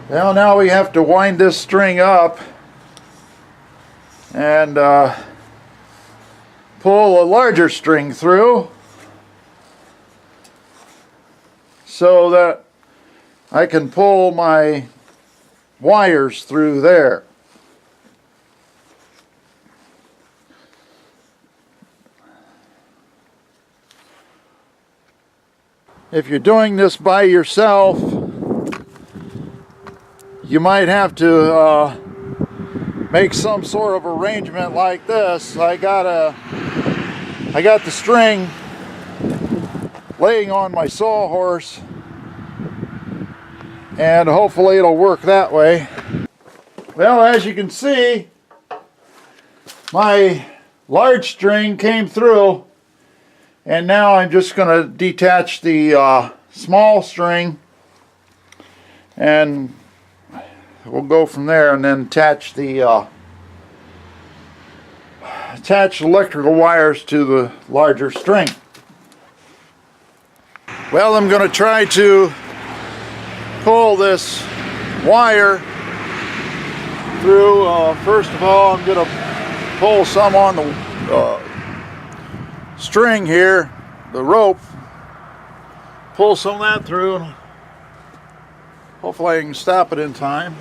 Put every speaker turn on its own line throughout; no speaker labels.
Well, now we have to wind this string up and pull a larger string through so that I can pull my wires through there. If you're doing this by yourself, you might have to make some sort of arrangement like this. I got the string laying on my sawhorse, and hopefully it'll work that way. Well, as you can see, my large string came through, and now I'm just going to detach the small string, and we'll go from there, and then attach the electrical wires to the larger string. Well, I'm going to try to pull this wire through. First of all, I'm going to pull some on the string here, the rope, pull some of that through, and hopefully I can stop it in time.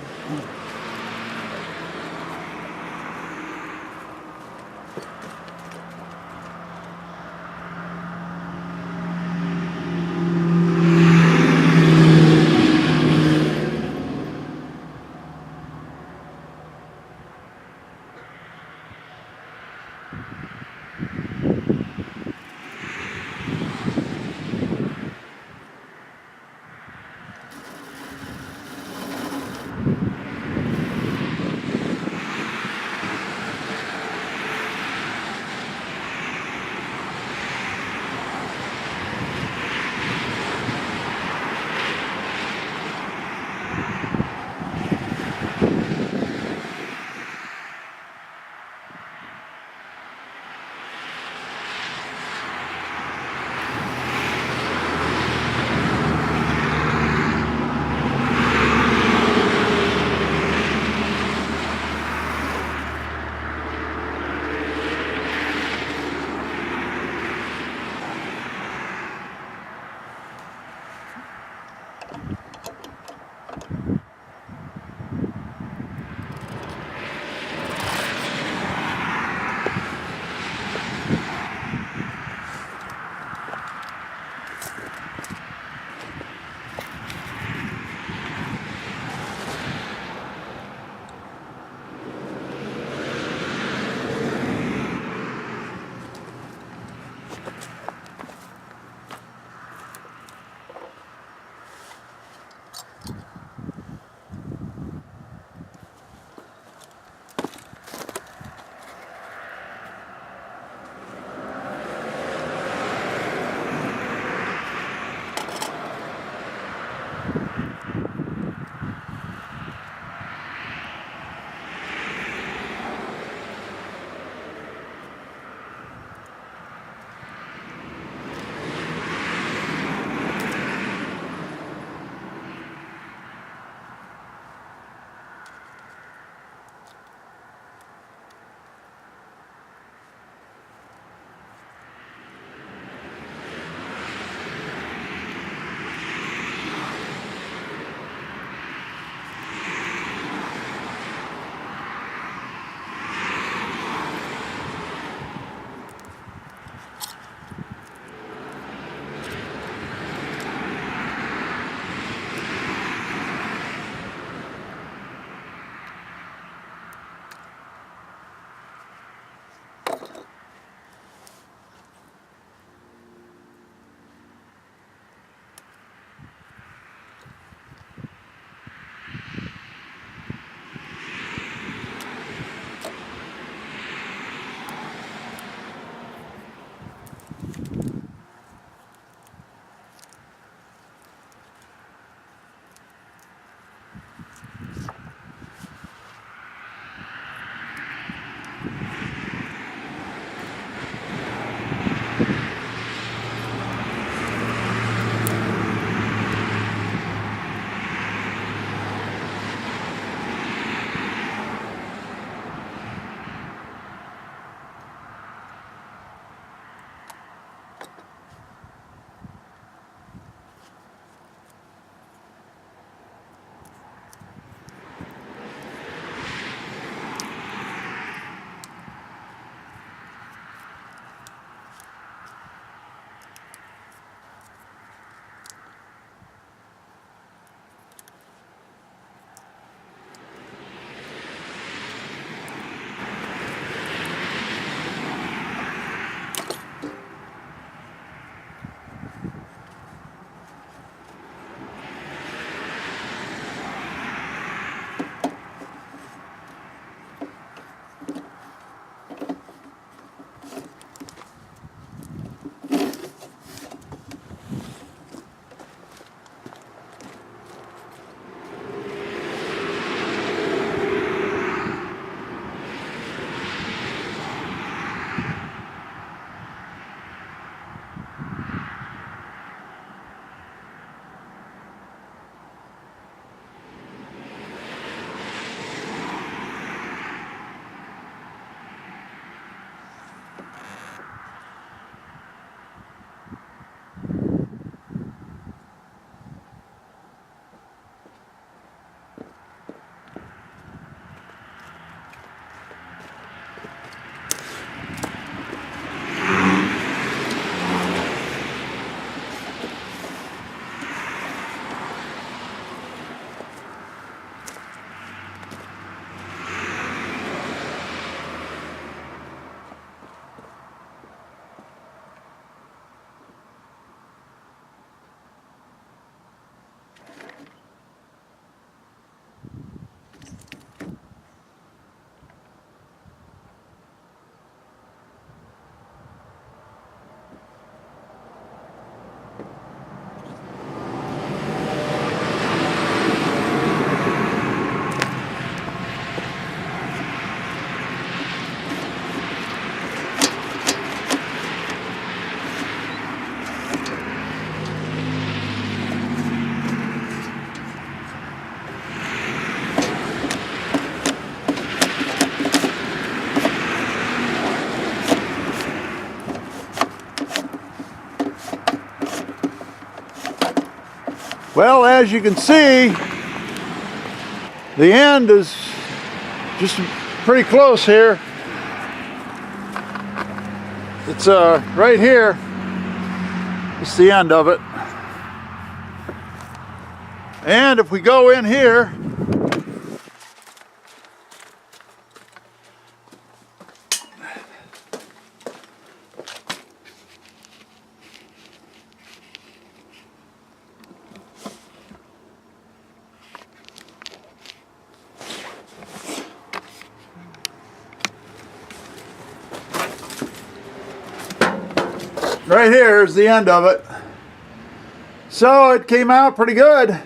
Well, as you can see, the end is just pretty close here. It's right here. It's the end of it. And if we go in here, right here is the end of it. So it came out pretty good.